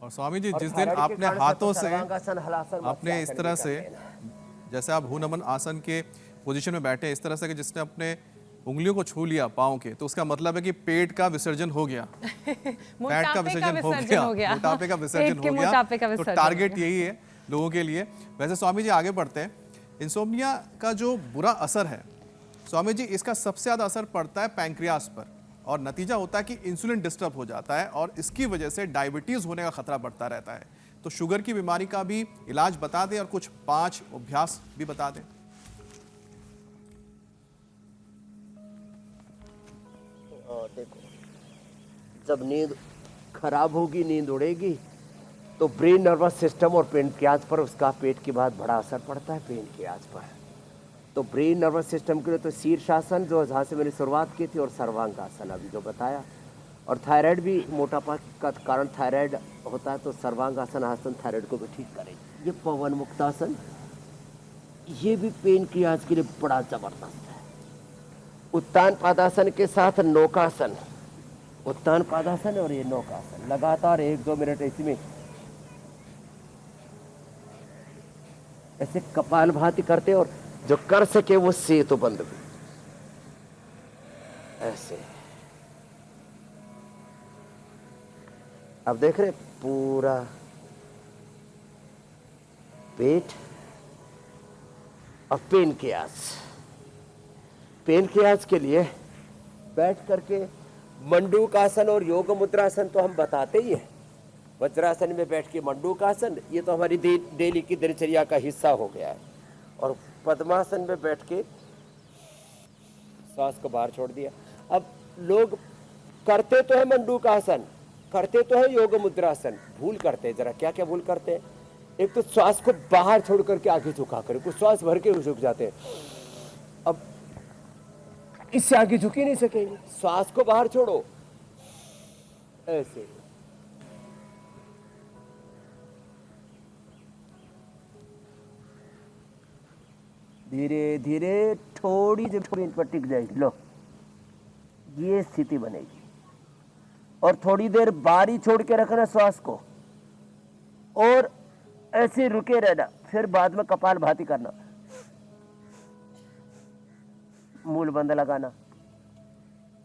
और स्वामी जी, जिस दिन आपने हाथों से आपने इस तरह से, जैसे आप भू-नमन आसन के पोजीशन में बैठे इस तरह से कि जिसने अपने उंगलियों को छू लिया पाँव के, तो उसका मतलब है कि पेट का विसर्जन हो गया, फैट का विसर्जन हो गया, मोटापे का विसर्जन हो गया। तो टारगेट यही है लोगों के लिए। वैसे स्वामी जी आगे बढ़ते हैं, इंसोम्निया का जो बुरा असर है स्वामी जी, इसका सबसे ज्यादा असर पड़ता है पैंक्रियास पर, और नतीजा होता है कि इंसुलिन डिस्टर्ब हो जाता है और इसकी वजह से डायबिटीज होने का खतरा बढ़ता रहता है। तो शुगर की बीमारी का भी इलाज बता दें और कुछ 5 अभ्यास भी बता दें। देखो, जब नींद खराब होगी, नींद उड़ेगी, तो ब्रेन नर्वस सिस्टम और पेनक्रियाज पर उसका पेट के बाद बड़ा असर पड़ता है पेनक्रियाज पर। तो ब्रेन नर्वस सिस्टम के लिए तो शीर्षासन, जो जहाँ से मैंने शुरुआत की थी, और सर्वांगासन अभी जो बताया, और थायराइड भी, मोटापा का कारण थायराइड होता है, तो सर्वांगासन आसन थायराइड को भी ठीक करेगी। ये पवन मुक्तासन, ये भी पेनक्रियाज के लिए बड़ा जबरदस्त है। उत्तान पादासन के साथ नौकासन, उत्तान पादासन और ये नौकासन, लगातार 1-2 मिनट इसमें ऐसे कपालभाति करते, और जो कर सके वो सेतु बंद भी ऐसे। अब देख रहे पूरा पेट और पेनक्रियाज। पेनक्रियाज के लिए बैठ करके मंडूकासन और योग मुद्रासन तो हम बताते ही हैं। वज्रासन में बैठ के मंडूकासन, ये तो हमारी डेली की दिनचर्या का हिस्सा हो गया है। और पद्मासन में बैठ के सांस को बाहर छोड़ दिया। अब लोग करते तो है मंडूकासन, करते तो है योग मुद्रासन, भूल करते हैं। जरा क्या क्या भूल करते हैं? एक तो श्वास को बाहर छोड़ करके आगे झुका कर, कुछ श्वास भर के झुक जाते हैं। अब इससे आगे झुक ही नहीं सकेंगे, श्वास को बाहर छोड़ो ऐसे। धीरे धीरे थोड़ी जब पेट पर टिक जाएगी, लो ये स्थिति बनेगी। और थोड़ी देर बारी छोड़ के रखना श्वास को, और ऐसे रुके रहना। फिर बाद में कपाल भाती करना, मूल बंद लगाना।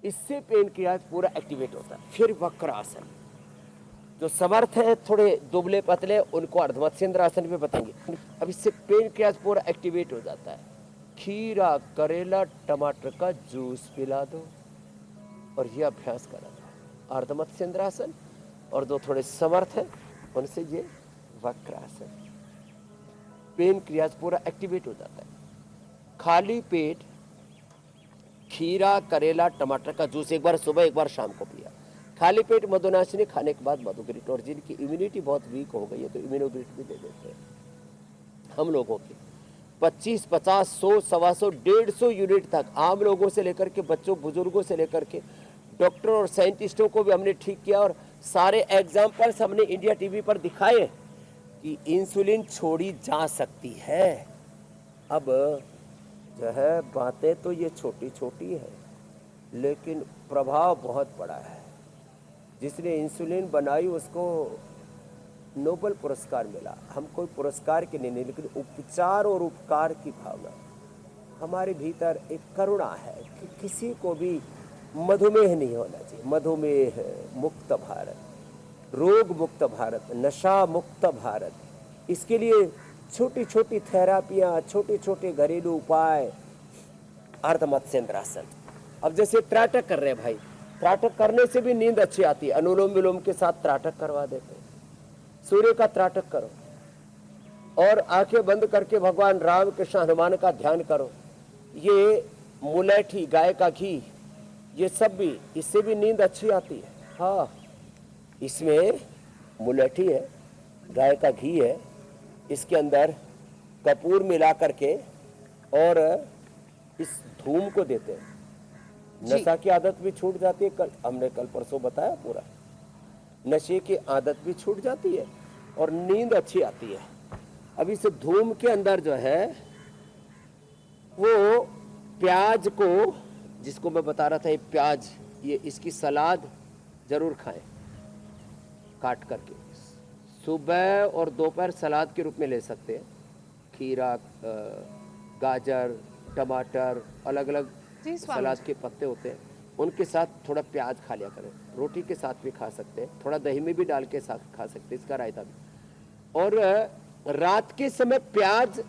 इससे पेनक्रियाज पूरा एक्टिवेट होता है। फिर वक्रासन, जो समर्थ है थोड़े दुबले पतले, उनको अर्धमत्स्येंद्रासन भी बताएंगे। अब इससे पेनक्रियाज पूरा एक्टिवेट हो जाता है। खीरा, करेला, टमाटर का जूस पिला दो और ये अभ्यास करा दो। अर्धमत्स्येंद्रासन, और जो थोड़े समर्थ है उनसे ये वक्रासन। पेनक्रियाज पूरा एक्टिवेट हो जाता है। खाली पेट खीरा, करेला, टमाटर का जूस एक बार सुबह एक बार शाम को पिया। खाली पेट मधुनाशिनी खाने के बाद मधुग्रिट, और जिनकी इम्यूनिटी बहुत वीक हो गई है तो इम्यूनोग्रिट भी दे देते हैं। हम लोगों की 25, 50, 100, 125, 150 यूनिट तक, आम लोगों से लेकर के बच्चों बुजुर्गों से लेकर के डॉक्टर और साइंटिस्टों को भी हमने ठीक किया। और सारे एग्जाम्पल्स हमने इंडिया टीवी पर दिखाए कि इंसुलिन छोड़ी जा सकती है। अब जो है बातें तो ये छोटी छोटी है, लेकिन प्रभाव बहुत बड़ा है। जिसने इंसुलिन बनाई उसको नोबेल पुरस्कार मिला। हम कोई पुरस्कार के नहीं, लेकिन उपचार और उपकार की भावना हमारे भीतर एक करुणा है कि किसी को भी मधुमेह नहीं होना चाहिए। मधुमेह मुक्त भारत, रोग मुक्त भारत, नशा मुक्त भारत, इसके लिए छोटी छोटी थेरापियाँ, छोटे छोटे घरेलू उपाय। अर्धमत्स्येंद्रासन, अब जैसे त्राटक कर रहे हैं भाई, त्राटक करने से भी नींद अच्छी आती है। अनुलोम विलोम के साथ त्राटक करवा देते हैं। सूर्य का त्राटक करो और आंखें बंद करके भगवान राम कृष्ण हनुमान का ध्यान करो। ये मुलैठी, गाय का घी, ये सब भी, इससे भी नींद अच्छी आती है। हाँ, इसमें मुलैठी है, गाय का घी है, इसके अंदर कपूर मिला करके और इस धूम को देते हैं। नशा की आदत भी छूट जाती है। कल हमने कल परसों बताया पूरा, नशे की आदत भी छूट जाती है और नींद अच्छी आती है। अब इस धूम के अंदर जो है वो प्याज को, जिसको मैं बता रहा था, ये प्याज, ये इसकी सलाद जरूर खाएं काट करके। सुबह और दोपहर सलाद के रूप में ले सकते हैं। खीरा, गाजर, टमाटर, अलग अलग जी, स्वामी सलाद के पत्ते होते हैं, उनके साथ थोड़ा प्याज खा लिया करें। रोटी के साथ भी खा सकते हैं, थोड़ा दही में भी डाल के साथ खा सकते हैं, इसका रायता भी। और रात के समय प्याज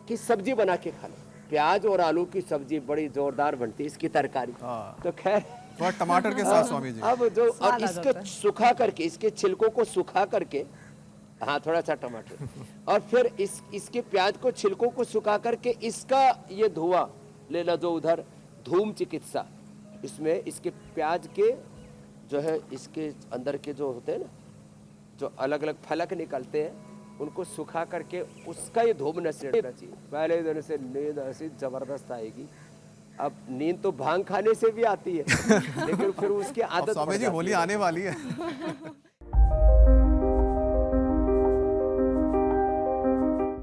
की सब्जी बना के खा लें। प्याज और आलू की सब्जी बड़ी जोरदार बनती है, इसकी तरकारी। हाँ। तो खैर थोड़ा टमाटर के साथ स्वामी जी। अब जो स्वाद अब आ जाता इसको है। सुखा करके, इसके छिलकों को सुखा करके, हाँ थोड़ा सा टमाटर, और फिर इसके प्याज को, छिलकों को सुखा करके इसका ये धुआं लेना, जो उधर धूम चिकित्सा, इसमें इसके प्याज के जो है, इसके अंदर के जो होते हैं ना, जो अलग अलग फलक निकलते हैं, उनको सुखा करके उसका ये धूम नसीब चाहिए। पहले दिन से नींद ऐसी जबरदस्त आएगी। अब नींद तो भांग खाने से भी आती है, लेकिन फिर उसकी अब आदत स्वामी पड़ जी जाती होली है। आने वाली है।